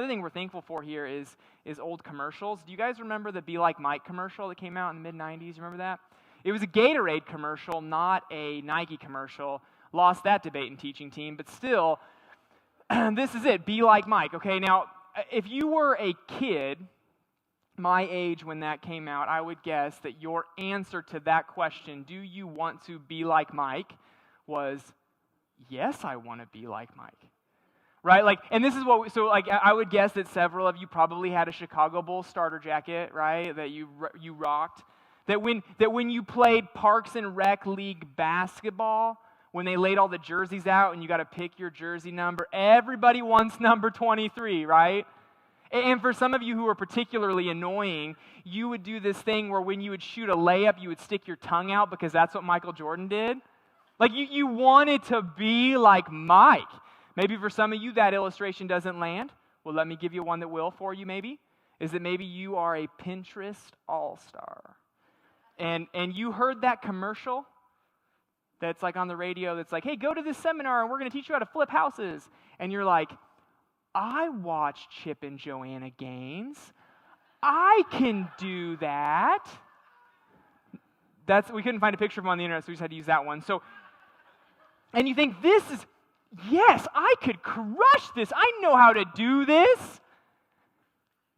Another thing we're thankful for here is old commercials. Do you guys remember the Be Like Mike commercial that came out in the mid-90s? You remember that? It was a Gatorade commercial, not a Nike commercial. Lost that debate and teaching team, but still, this is it. Be like Mike. Okay, now, if you were a kid my age when that came out, I would guess that your answer to that question, do you want to be like Mike, was, yes, I want to be like Mike. Right? Like, and this is what, I would guess that several of you probably had a Chicago Bulls starter jacket, right, that you rocked. That when you played Parks and Rec League basketball, when they laid all the jerseys out and you got to pick your jersey number, everybody wants number 23, right? And for some of you who are particularly annoying, you would do this thing where when you would shoot a layup, you would stick your tongue out because that's what Michael Jordan did. Like you wanted to be like Mike. Maybe for some of you that illustration doesn't land. Well, let me give you one that will for you maybe. Is that maybe you are a Pinterest all-star. And you heard that commercial that's like on the radio that's like, hey, go to this seminar and we're going to teach you how to flip houses. And you're like, I watch Chip and Joanna Gaines. I can do that. We couldn't find a picture of him on the internet, so we just had to use that one. So, and you think, yes, I could crush this. I know how to do this.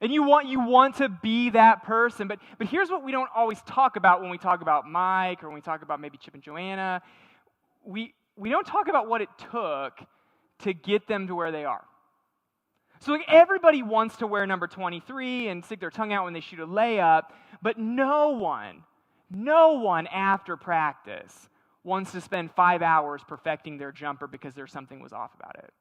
And you want to be that person. But here's what we don't always talk about when we talk about Mike or when we talk about maybe Chip and Joanna. We don't talk about what it took to get them to where they are. So like everybody wants to wear number 23 and stick their tongue out when they shoot a layup, but no one after practice wants to spend 5 hours perfecting their jumper because something was off about it.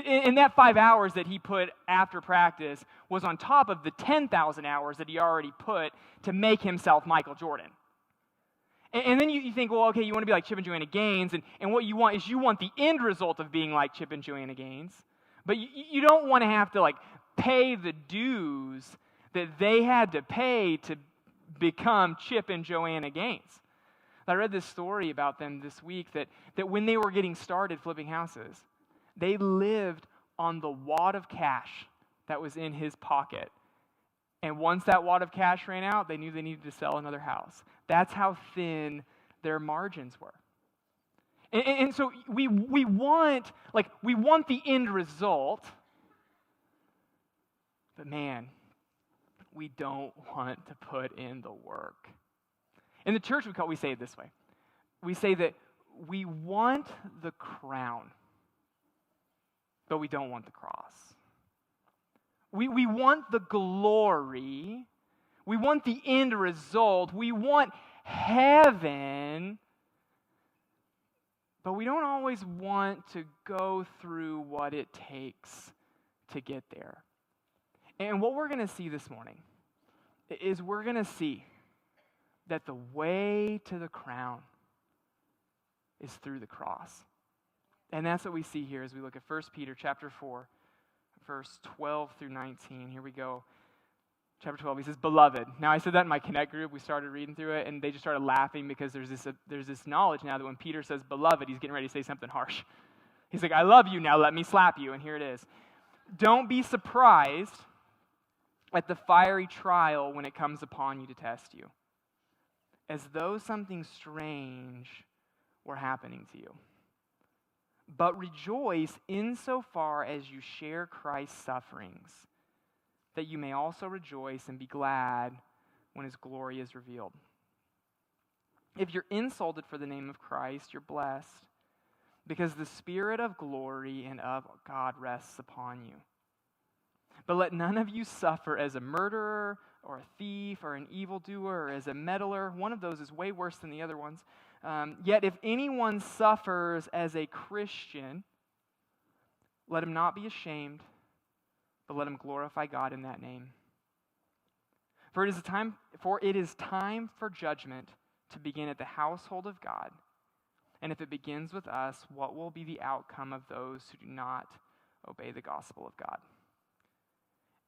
And that 5 hours that he put after practice was on top of the 10,000 hours that he already put to make himself Michael Jordan. And then you think, well, okay, you want to be like Chip and Joanna Gaines, and what you want is you want the end result of being like Chip and Joanna Gaines. But you don't want to have to pay the dues that they had to pay to become Chip and Joanna Gaines. I read this story about them this week that when they were getting started flipping houses, they lived on the wad of cash that was in his pocket. And once that wad of cash ran out, they knew they needed to sell another house. That's how thin their margins were. And so we want the end result, but man, we don't want to put in the work. In the church, we say it this way. We say that we want the crown, but we don't want the cross. We want the glory. We want the end result. We want heaven. But we don't always want to go through what it takes to get there. And what we're going to see this morning is we're going to see that the way to the crown is through the cross. And that's what we see here as we look at 1 Peter chapter 4, verse 12 through 19. Here we go. Chapter 12, he says, Beloved. Now, I said that in my Connect group. We started reading through it, and they just started laughing because there's this knowledge now that when Peter says beloved, he's getting ready to say something harsh. He's like, I love you, now let me slap you, and here it is. Don't be surprised at the fiery trial when it comes upon you to test you, as though something strange were happening to you. But rejoice insofar as you share Christ's sufferings, that you may also rejoice and be glad when his glory is revealed. If you're insulted for the name of Christ, you're blessed, because the Spirit of glory and of God rests upon you. But let none of you suffer as a murderer or a thief or an evildoer or as a meddler. One of those is way worse than the other ones. Yet if anyone suffers as a Christian, let him not be ashamed, but let him glorify God in that name. For it is time for judgment to begin at the household of God. And if it begins with us, what will be the outcome of those who do not obey the gospel of God?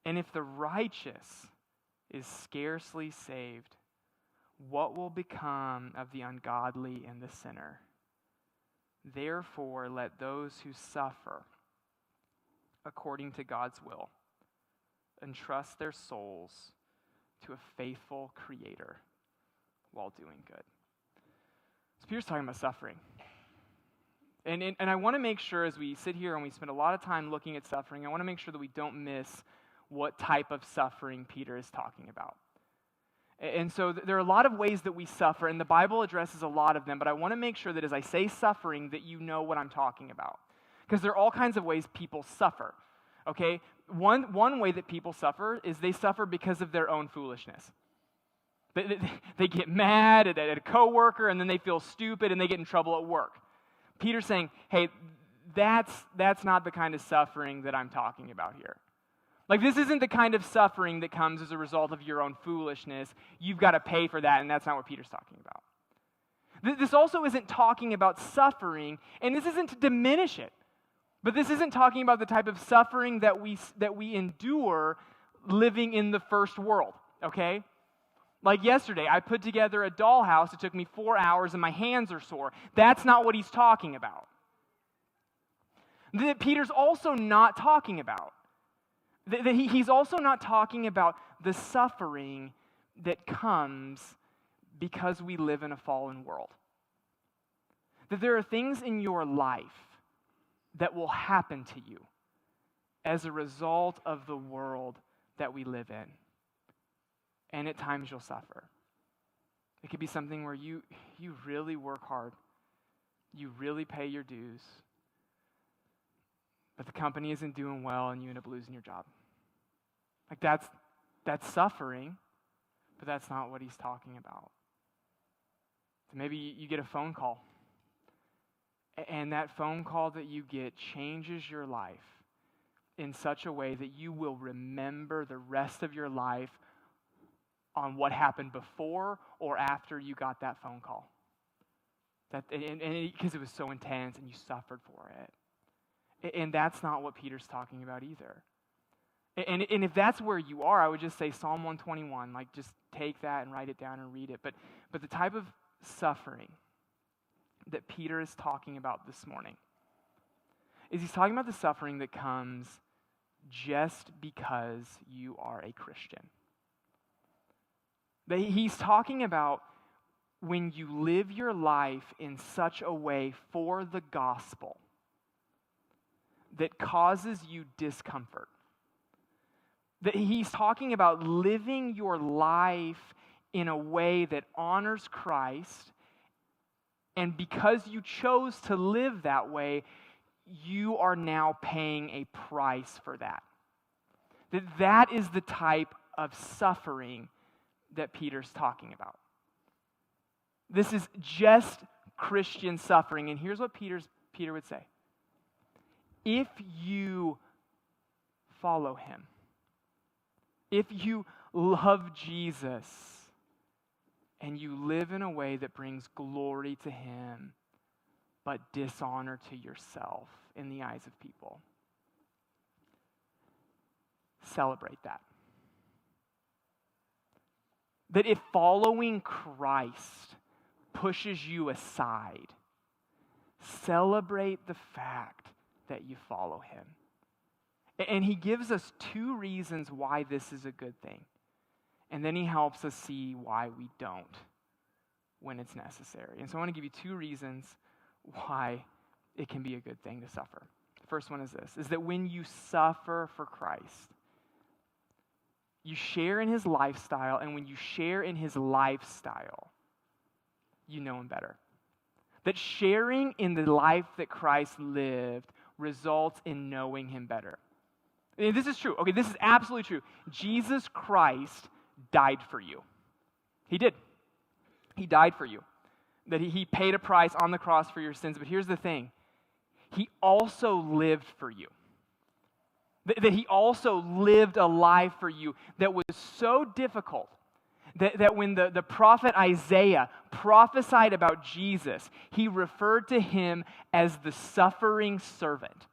And if the righteous is scarcely saved, what will become of the ungodly and the sinner? Therefore, let those who suffer according to God's will, entrust their souls to a faithful Creator while doing good. So Peter's talking about suffering. And I want to make sure as we sit here and we spend a lot of time looking at suffering, I want to make sure that we don't miss what type of suffering Peter is talking about. And so there are a lot of ways that we suffer, and the Bible addresses a lot of them, but I want to make sure that as I say suffering, that you know what I'm talking about. Because there are all kinds of ways people suffer, okay? One way that people suffer is they suffer because of their own foolishness. They get mad at a coworker, and then they feel stupid, and they get in trouble at work. Peter's saying, hey, that's not the kind of suffering that I'm talking about here. Like, this isn't the kind of suffering that comes as a result of your own foolishness. You've got to pay for that, and that's not what Peter's talking about. This also isn't talking about suffering, and this isn't to diminish it. But this isn't talking about the type of suffering that we endure living in the first world, okay? Like yesterday, I put together a dollhouse. It took me 4 hours, and my hands are sore. That's not what he's talking about. That Peter's also not talking about. He's also not talking about the suffering that comes because we live in a fallen world. That there are things in your life that will happen to you as a result of the world that we live in. And at times you'll suffer. It could be something where you really work hard. You really pay your dues. But the company isn't doing well and you end up losing your job. Like that's suffering, but that's not what he's talking about. So maybe you get a phone call, and that phone call that you get changes your life in such a way that you will remember the rest of your life on what happened before or after you got that phone call. Because it was so intense and you suffered for it. And that's not what Peter's talking about either. And if that's where you are, I would just say Psalm 121. Like, just take that and write it down and read it. But the type of suffering that Peter is talking about this morning is he's talking about the suffering that comes just because you are a Christian. That he's talking about when you live your life in such a way for the gospel that causes you discomfort. That he's talking about living your life in a way that honors Christ, and because you chose to live that way, you are now paying a price for that. That is the type of suffering that Peter's talking about. This is just Christian suffering, and here's what Peter would say. If you follow him, if you love Jesus, and you live in a way that brings glory to him, but dishonor to yourself in the eyes of people, celebrate that. That if following Christ pushes you aside, celebrate the fact that you follow him. And he gives us 2 reasons why this is a good thing. And then he helps us see why we don't when it's necessary. And so I want to give you 2 reasons why it can be a good thing to suffer. The first one is this, is that when you suffer for Christ, you share in his lifestyle, and when you share in his lifestyle, you know him better. That sharing in the life that Christ lived results in knowing him better. And this is true. Okay, this is absolutely true. Jesus Christ died for you. He did. He died for you. That he paid a price on the cross for your sins. But here's the thing. He also lived for you. That he also lived a life for you that was so difficult that when the prophet Isaiah prophesied about Jesus, he referred to him as the suffering servant.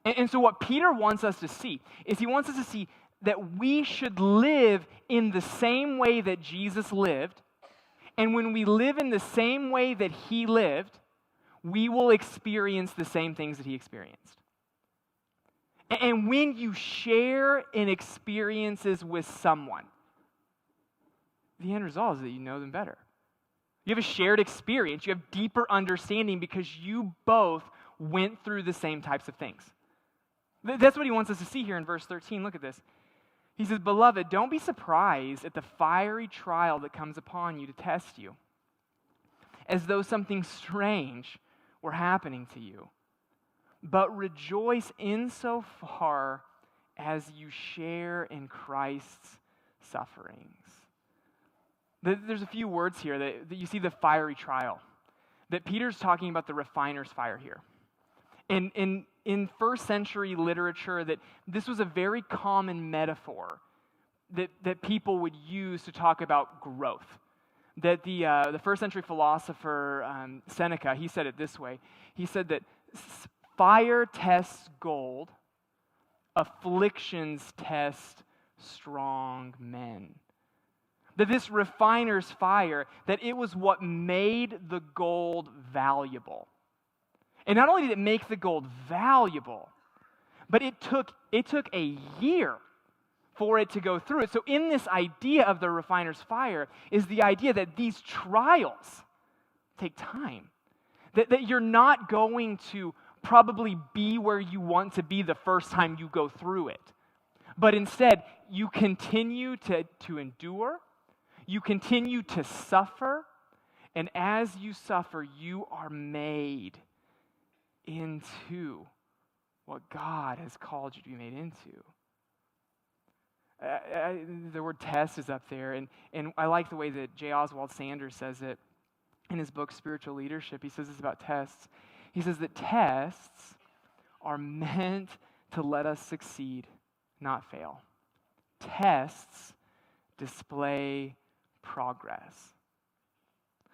And so what Peter wants us to see is he wants us to see that we should live in the same way that Jesus lived. And when we live in the same way that he lived, we will experience the same things that he experienced. And when you share in experiences with someone, the end result is that you know them better. You have a shared experience. You have deeper understanding because you both went through the same types of things. That's what he wants us to see here in verse 13. Look at this. He says, "Beloved, don't be surprised at the fiery trial that comes upon you to test you, as though something strange were happening to you. But rejoice insofar as you share in Christ's sufferings." There's a few words here that you see the fiery trial, that Peter's talking about the refiner's fire here. In first century literature, that this was a very common metaphor that people would use to talk about growth. That the first century philosopher Seneca, he said it this way. He said that fire tests gold, afflictions test strong men. That this refiner's fire, that it was what made the gold valuable. And not only did it make the gold valuable, but it took a year for it to go through it. So in this idea of the refiner's fire is the idea that these trials take time. That you're not going to probably be where you want to be the first time you go through it. But instead, you continue to endure, you continue to suffer, and as you suffer, you are made into what God has called you to be made into. The word test is up there, and I like the way that J. Oswald Sanders says it in his book, Spiritual Leadership. He says this about tests. He says that tests are meant to let us succeed, not fail. Tests display progress.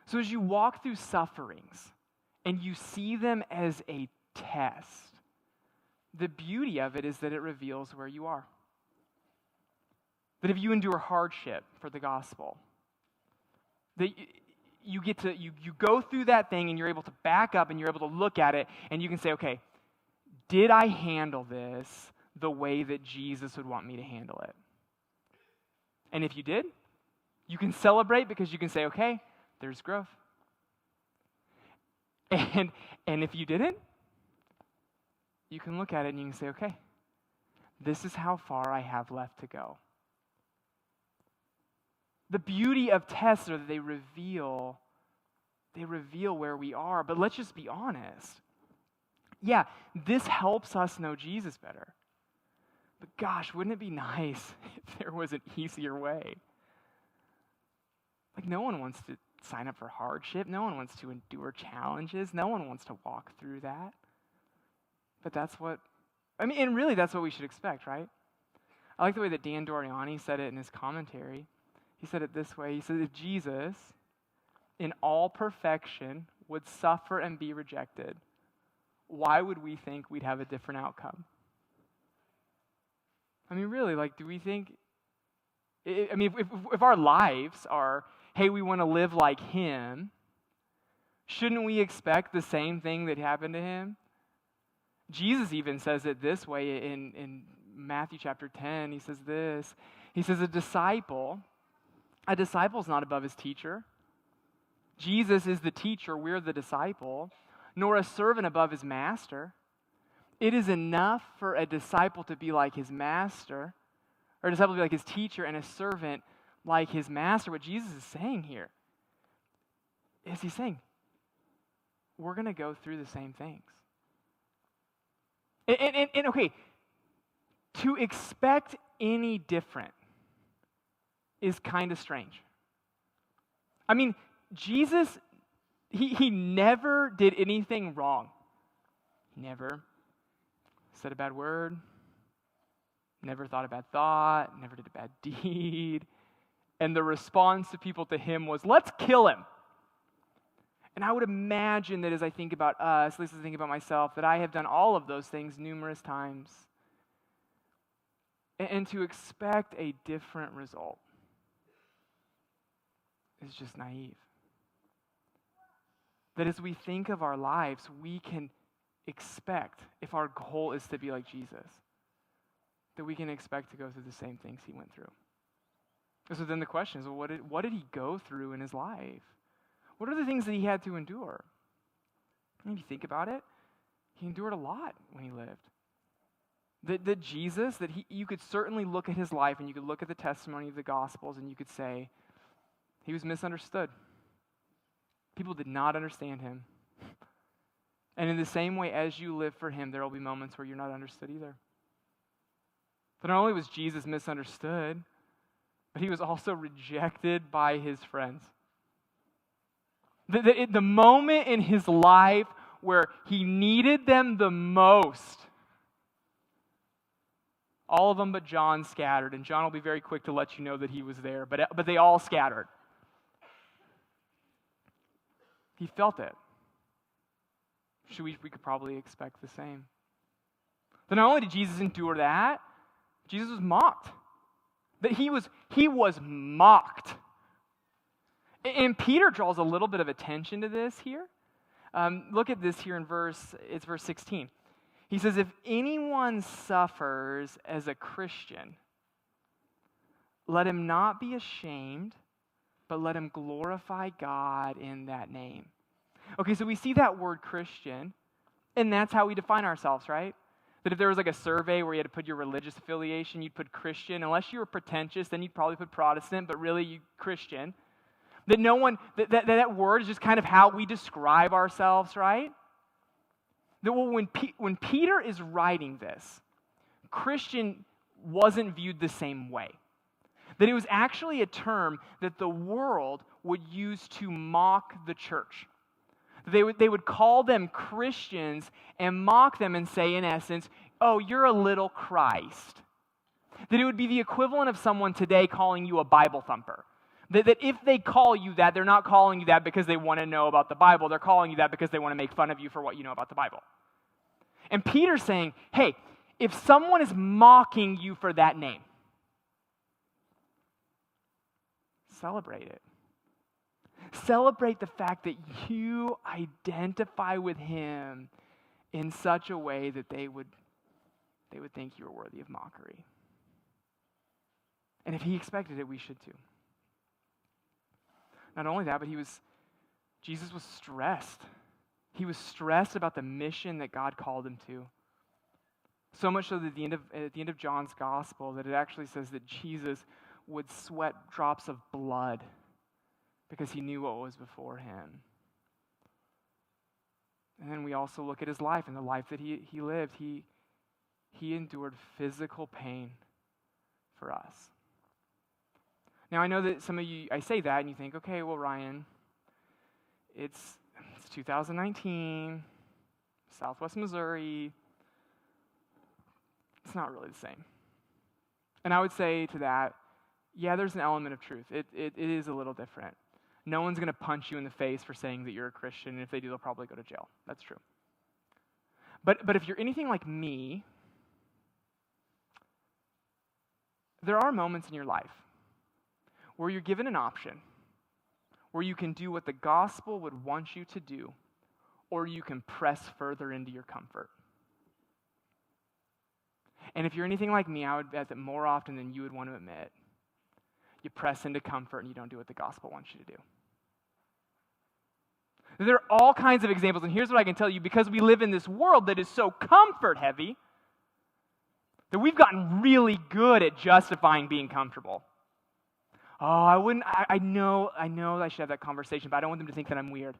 So as you walk through sufferings and you see them as a test, the beauty of it is that it reveals where you are. That if you endure hardship for the gospel, that you get to you go through that thing and you're able to back up and you're able to look at it and you can say, okay, did I handle this the way that Jesus would want me to handle it? And if you did, you can celebrate because you can say, okay, there's growth. And if you didn't, you can look at it and you can say, okay, this is how far I have left to go. The beauty of tests are that they reveal where we are. But let's just be honest. Yeah, this helps us know Jesus better. But gosh, wouldn't it be nice if there was an easier way? Like, no one wants to sign up for hardship. No one wants to endure challenges. No one wants to walk through that. But that's what we should expect, right? I like the way that Dan Doriani said it in his commentary. He said it this way. He said, if Jesus, in all perfection, would suffer and be rejected, why would we think we'd have a different outcome? I mean, really, like, do we think, if our lives are, hey, we want to live like him, shouldn't we expect the same thing that happened to him? Jesus even says it this way in Matthew chapter 10. He says this. He says, a disciple is not above his teacher. Jesus is the teacher, we're the disciple, nor a servant above his master. It is enough for a disciple to be like his master, or a disciple to be like his teacher, and a servant like his master. What Jesus is saying here is he's saying, we're going to go through the same things. And okay, to expect any different is kind of strange. I mean, Jesus, he never did anything wrong. He never said a bad word, never thought a bad thought, never did a bad deed. And the response of people to him was, let's kill him. And I would imagine that as I think about us, at least as I think about myself, that I have done all of those things numerous times. And to expect a different result is just naive. That as we think of our lives, we can expect, if our goal is to be like Jesus, that we can expect to go through the same things he went through. So then the question is, well, what did he go through in his life? What are the things that he had to endure? And if you think about it, he endured a lot when he lived. That Jesus, you could certainly look at his life and you could look at the testimony of the Gospels and you could say, he was misunderstood. People did not understand him. And in the same way as you live for him, there will be moments where you're not understood either. But not only was Jesus misunderstood, but he was also rejected by his friends. The moment in his life where he needed them the most, all of them but John scattered. And John will be very quick to let you know that he was there, but they all scattered. He felt it. We could probably expect the same. But not only did Jesus endure that, Jesus was mocked. That he was mocked. And Peter draws a little bit of attention to this here. Look at this here in verse 16. He says, if anyone suffers as a Christian, let him not be ashamed, but let him glorify God in that name. Okay, so we see that word Christian, and that's how we define ourselves, right? That if there was like a survey where you had to put your religious affiliation, you'd put Christian. Unless you were pretentious, then you'd probably put Protestant, but really you Christian. That word is just kind of how we describe ourselves, right? That when Peter is writing this, Christian wasn't viewed the same way. That it was actually a term that the world would use to mock the church. They would call them Christians and mock them and say, in essence, oh, you're a little Christ. That it would be the equivalent of someone today calling you a Bible thumper. That if they call you that, they're not calling you that because they want to know about the Bible. They're calling you that because they want to make fun of you for what you know about the Bible. And Peter's saying, hey, if someone is mocking you for that name, celebrate it. Celebrate the fact that you identify with him in such a way that they would think you were worthy of mockery. And if he expected it, we should too. Not only that, but Jesus was stressed. He was stressed about the mission that God called him to. So much so that at the end of John's gospel, that it actually says that Jesus would sweat drops of blood because he knew what was before him. And then we also look at his life and the life that he lived. He endured physical pain for us. Now, I know that some of you, I say that and you think, okay, well, Ryan, it's 2019, Southwest Missouri. It's not really the same. And I would say to that, yeah, there's an element of truth. It is a little different. No one's going to punch you in the face for saying that you're a Christian, and if they do, they'll probably go to jail. That's true. But if you're anything like me, there are moments in your life where you're given an option, where you can do what the gospel would want you to do, or you can press further into your comfort. And if you're anything like me, I would bet that more often than you would want to admit, you press into comfort and you don't do what the gospel wants you to do. There are all kinds of examples, and here's what I can tell you, because we live in this world that is so comfort heavy, that we've gotten really good at justifying being comfortable. Oh, I know I should have that conversation, but I don't want them to think that I'm weird.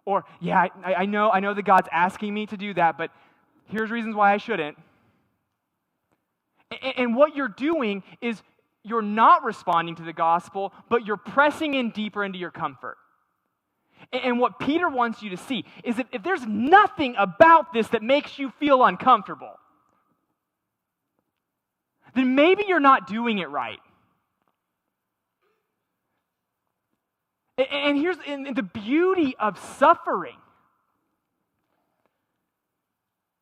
Or, yeah, I know that God's asking me to do that, but here's reasons why I shouldn't. And what you're doing is you're not responding to the gospel, but you're pressing in deeper into your comfort. And what Peter wants you to see is if there's nothing about this that makes you feel uncomfortable, then maybe you're not doing it right. And here's the beauty of suffering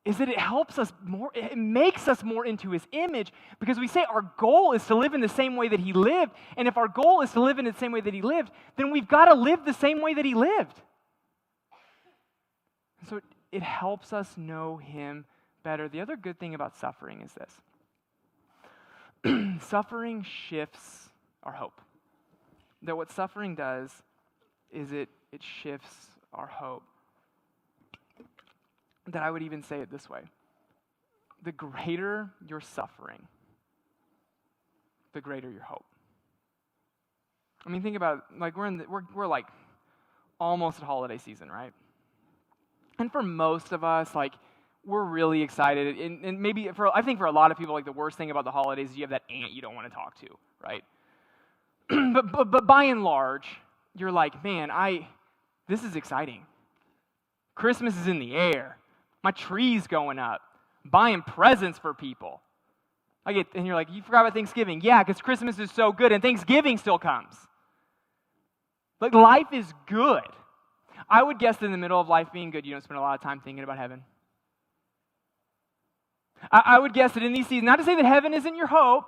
is that it helps us more, it makes us more into his image, because we say our goal is to live in the same way that he lived, and if our goal is to live in the same way that he lived, then we've got to live the same way that he lived. So it helps us know him better, the other good thing about suffering is this. Suffering shifts our hope. That what suffering does is it shifts our hope. That I would even say it this way. The greater your suffering, the greater your hope. I mean, think about it, like we're like almost at holiday season, right? And for most of us, like, we're really excited. And maybe I think for a lot of people, like, the worst thing about the holidays is you have that aunt you don't want to talk to, right? but by and large, you're like, man, this is exciting. Christmas is in the air. My tree's going up. Buying presents for people. And you're like, you forgot about Thanksgiving. Yeah, because Christmas is so good and Thanksgiving still comes. Like, life is good. I would guess that in the middle of life being good, you don't spend a lot of time thinking about heaven. I would guess that in these seasons, not to say that heaven isn't your hope,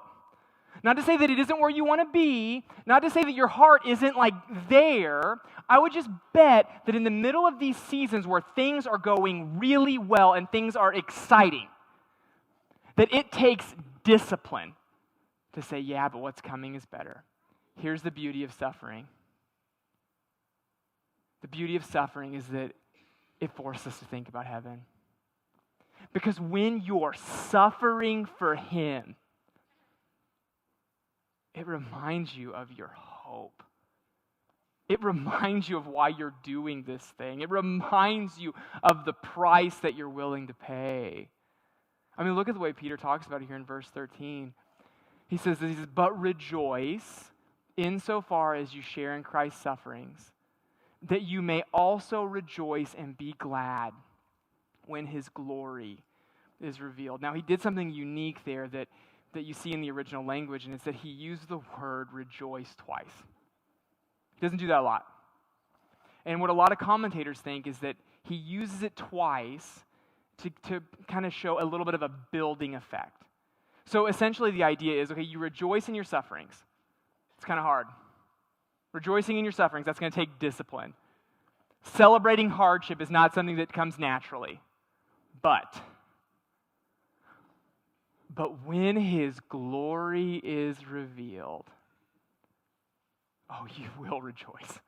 not to say that it isn't where you want to be, not to say that your heart isn't like there, I would just bet that in the middle of these seasons where things are going really well and things are exciting, that it takes discipline to say, yeah, but what's coming is better. Here's the beauty of suffering. The beauty of suffering is that it forces us to think about heaven. Because when you're suffering for Him, it reminds you of your hope. It reminds you of why you're doing this thing. It reminds you of the price that you're willing to pay. I mean, look at the way Peter talks about it here in verse 13. He says, but rejoice insofar as you share in Christ's sufferings, that you may also rejoice and be glad when His glory is revealed. Now, he did something unique there that you see in the original language, and it's that he used the word rejoice twice. He doesn't do that a lot. And what a lot of commentators think is that he uses it twice to kind of show a little bit of a building effect. So essentially the idea is, okay, you rejoice in your sufferings. It's kind of hard. Rejoicing in your sufferings, that's going to take discipline. Celebrating hardship is not something that comes naturally. But when His glory is revealed, oh, you will rejoice.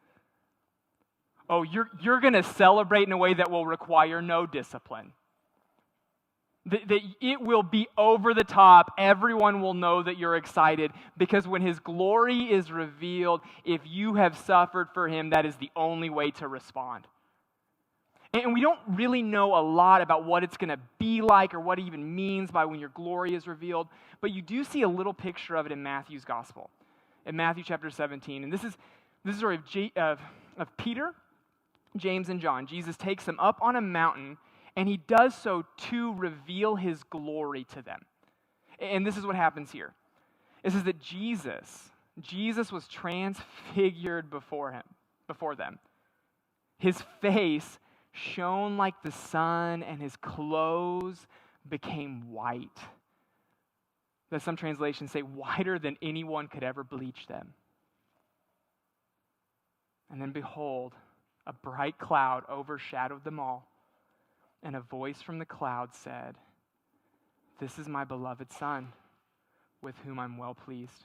Oh, you're going to celebrate in a way that will require no discipline. That it will be over the top. Everyone will know that you're excited because when His glory is revealed, if you have suffered for Him, that is the only way to respond. And we don't really know a lot about what it's going to be like or what it even means by when your glory is revealed, but you do see a little picture of it in Matthew's gospel, in Matthew chapter 17. And this is the story of Peter, James, and John. Jesus takes them up on a mountain, and He does so to reveal His glory to them. And this is what happens here. It says that Jesus was transfigured before them. His face shone like the sun, and His clothes became white. That some translations say whiter than anyone could ever bleach them. And then behold, a bright cloud overshadowed them all, and a voice from the cloud said, "This is my beloved Son, with whom I'm well pleased.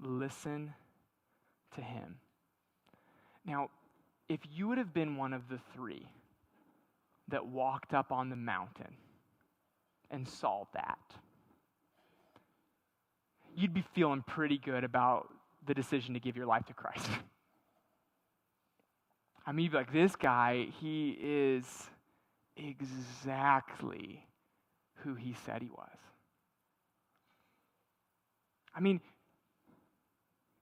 Listen to Him." Now, if you would have been one of the three that walked up on the mountain and saw that, you'd be feeling pretty good about the decision to give your life to Christ. I mean, you'd be like, this guy, he is exactly who he said he was. I mean,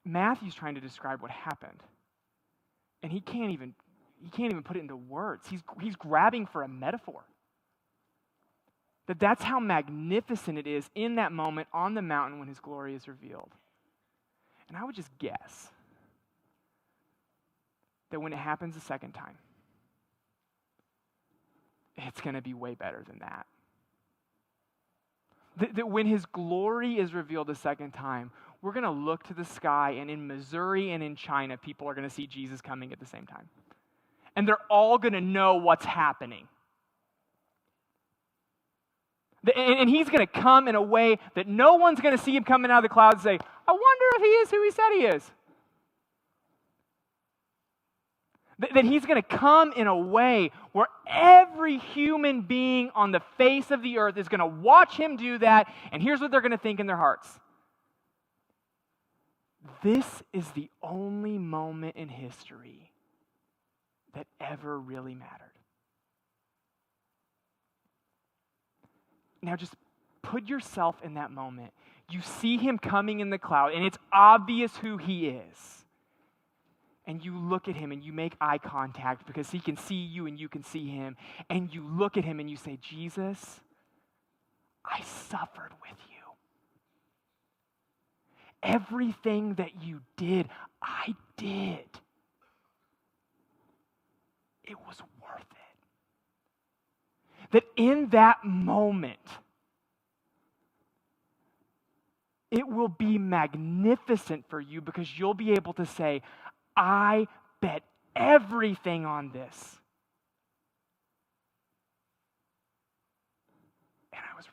Matthew's trying to describe what happened. And he can't even put it into words. He's grabbing for a metaphor. That's how magnificent it is in that moment on the mountain when His glory is revealed. And I would just guess that when it happens a second time, it's going to be way better than that. That when His glory is revealed a second time, we're going to look to the sky, and in Missouri and in China, people are going to see Jesus coming at the same time. And they're all going to know what's happening. And he's going to come in a way that no one's going to see him coming out of the clouds and say, I wonder if he is who he said he is. That he's going to come in a way where every human being on the face of the earth is going to watch him do that, and here's what they're going to think in their hearts. This is the only moment in history that ever really mattered. Now just put yourself in that moment. You see him coming in the cloud, and it's obvious who he is. And you look at him and you make eye contact because he can see you and you can see him. And you look at him and you say, Jesus, I suffered with you. Everything that you did, I did. It was worth it. That in that moment, it will be magnificent for you because you'll be able to say, I bet everything on this. And I was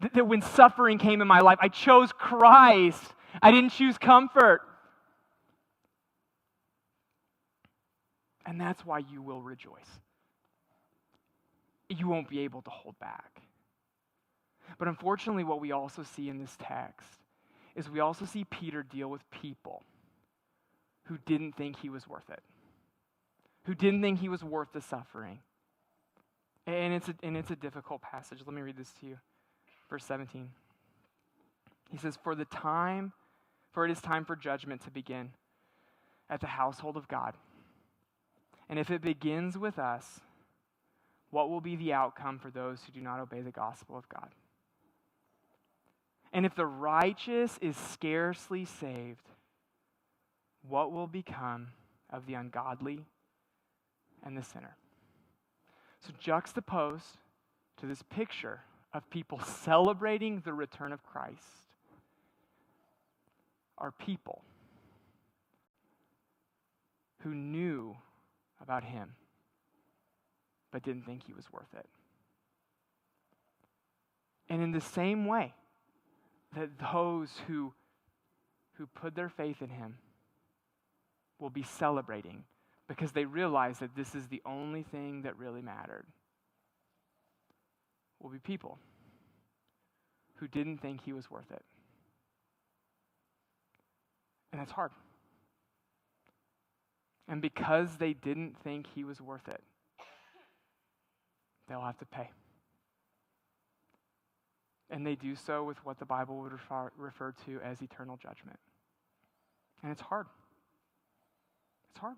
right. That when suffering came in my life, I chose Christ. I didn't choose comfort. And that's why you will rejoice. You won't be able to hold back. But unfortunately, what we also see in this text is we also see Peter deal with people who didn't think he was worth it, who didn't think he was worth the suffering. And it's a difficult passage. Let me read this to you. Verse 17. He says, For it is time for judgment to begin at the household of God. And if it begins with us, what will be the outcome for those who do not obey the gospel of God? And if the righteous is scarcely saved, what will become of the ungodly and the sinner? So juxtaposed to this picture of people celebrating the return of Christ are people who knew about him but didn't think he was worth it. And in the same way that those who put their faith in him will be celebrating because they realize that this is the only thing that really mattered, will be people who didn't think he was worth it. And it's hard. And because they didn't think he was worth it, they'll have to pay. And they do so with what the Bible would refer to as eternal judgment. And it's hard. It's hard.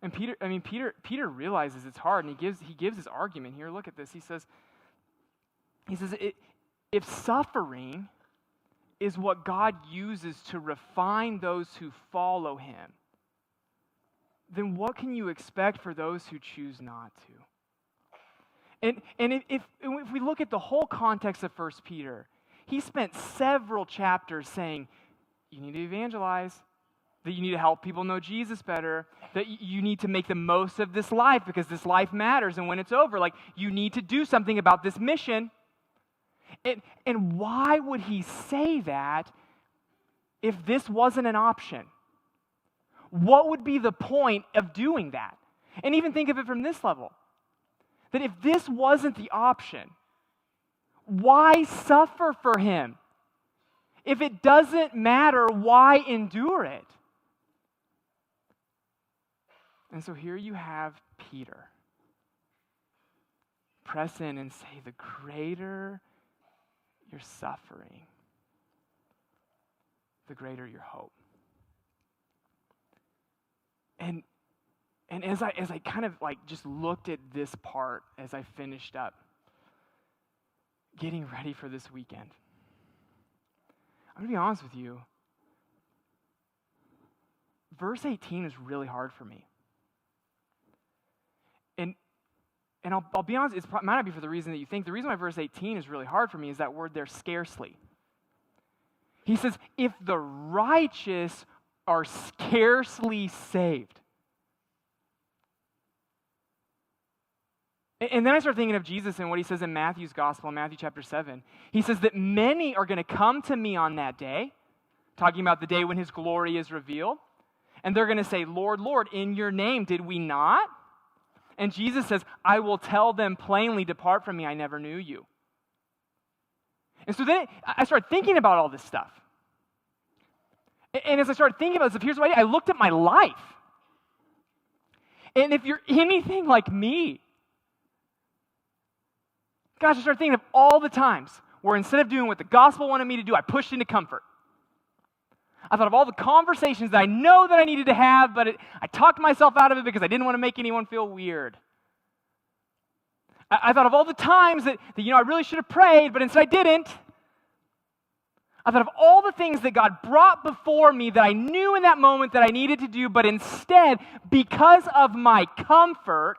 And Peter realizes it's hard, and he gives his argument here. Look at this. He says, if suffering is what God uses to refine those who follow him, then what can you expect for those who choose not to? And if we look at the whole context of 1 Peter, he spent several chapters saying, you need to evangelize, that you need to help people know Jesus better, that you need to make the most of this life because this life matters, and when it's over, you need to do something about this mission. And why would he say that if this wasn't an option? What would be the point of doing that? And even think of it from this level. That if this wasn't the option, why suffer for him? If it doesn't matter, why endure it? And so here you have Peter press in and say, the greater your suffering, the greater your hope. And as I kind of just looked at this part as I finished up getting ready for this weekend, I'm going to be honest with you, verse 18 is really hard for me. And I'll be honest, it might not be for the reason that you think. The reason why verse 18 is really hard for me is that word there, scarcely. He says, if the righteous are scarcely saved. And then I start thinking of Jesus and what he says in Matthew's gospel, in Matthew chapter 7. He says that many are going to come to me on that day, talking about the day when his glory is revealed. And they're going to say, Lord, Lord, in your name did we not? And Jesus says, I will tell them plainly, depart from me, I never knew you. And so then I started thinking about all this stuff. And as I started thinking about this stuff, here's what I did. I looked at my life. And if you're anything like me, gosh, I started thinking of all the times where instead of doing what the gospel wanted me to do, I pushed into comfort. I thought of all the conversations that I know that I needed to have, but I talked myself out of it because I didn't want to make anyone feel weird. I thought of all the times that I really should have prayed, but instead I didn't. I thought of all the things that God brought before me that I knew in that moment that I needed to do, but instead, because of my comfort,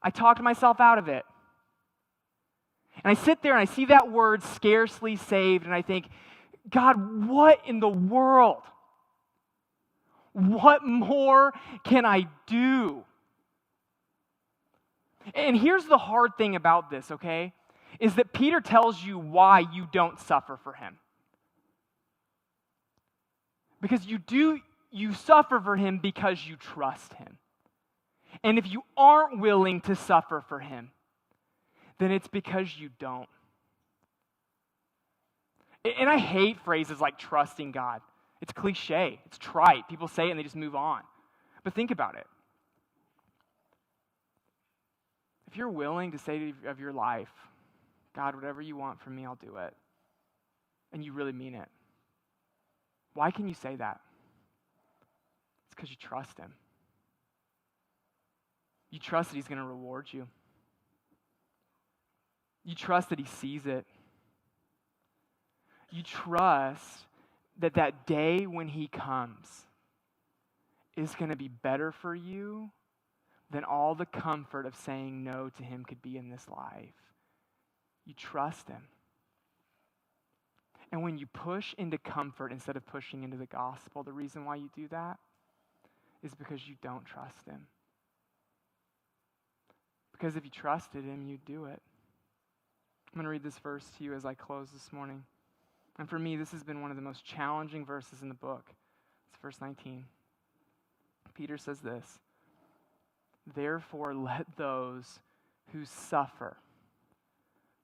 I talked myself out of it. And I sit there and I see that word, scarcely saved, and I think, God, what in the world? What more can I do? And here's the hard thing about this, okay? Is that Peter tells you why you don't suffer for him. Because you suffer for him because you trust him. And if you aren't willing to suffer for him, then it's because you don't. And I hate phrases like trusting God. It's cliche. It's trite. People say it and they just move on. But think about it. If you're willing to say of your life, God, whatever you want from me, I'll do it, and you really mean it, why can you say that? It's because you trust him. You trust that he's going to reward you. You trust that he sees it. You trust that that day when he comes is going to be better for you than all the comfort of saying no to him could be in this life. You trust him. And when you push into comfort instead of pushing into the gospel, the reason why you do that is because you don't trust him. Because if you trusted him, you'd do it. I'm going to read this verse to you as I close this morning. And for me, this has been one of the most challenging verses in the book. It's verse 19. Peter says this, therefore let those who suffer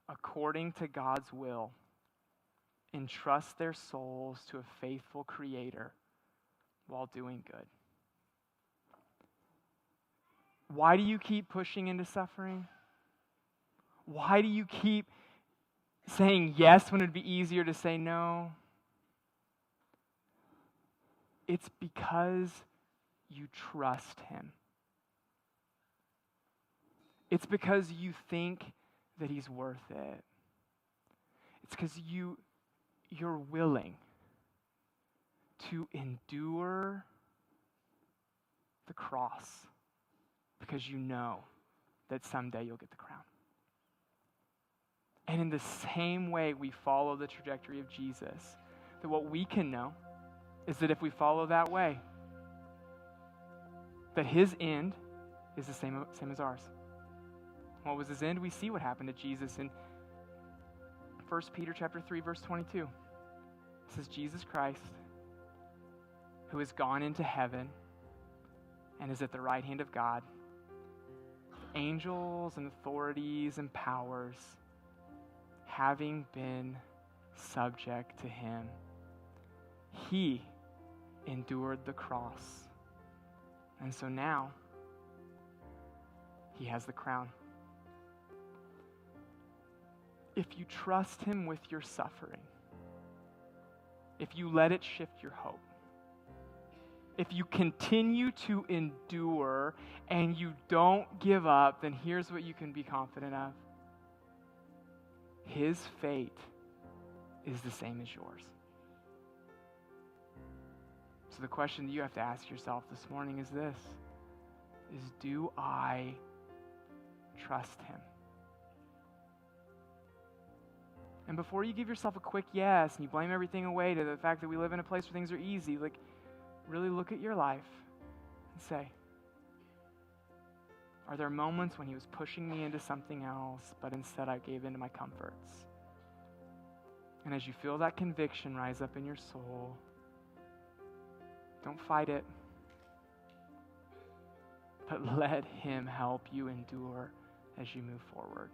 according to God's will entrust their souls to a faithful Creator while doing good. Why do you keep pushing into suffering? Why do you keep saying yes when it would be easier to say no? It's because you trust him. It's because you think that he's worth it. It's because you're willing to endure the cross because you know that someday you'll get the crown. And in the same way we follow the trajectory of Jesus, that what we can know is that if we follow that way, that his end is the same as ours. What was his end? We see what happened to Jesus in 1 Peter chapter 3, verse 22. It says, Jesus Christ, who has gone into heaven and is at the right hand of God, angels and authorities and powers having been subject to him, he endured the cross. And so now, he has the crown. If you trust him with your suffering, if you let it shift your hope, if you continue to endure and you don't give up, then here's what you can be confident of. His fate is the same as yours. So the question that you have to ask yourself this morning is this, is do I trust him? And before you give yourself a quick yes and you blame everything away to the fact that we live in a place where things are easy, really look at your life and say, Are there moments when he was pushing me into something else, but instead I gave in to my comforts? And as you feel that conviction rise up in your soul, don't fight it, but let him help you endure as you move forward.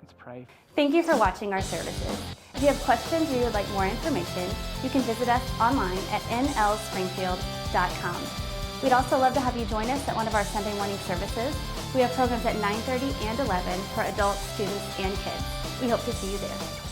Let's pray. Thank you for watching our services. If you have questions or you would like more information, you can visit us online at nlspringfield.com. We'd also love to have you join us at one of our Sunday morning services. We have programs at 9:30 and 11 for adults, students, and kids. We hope to see you there.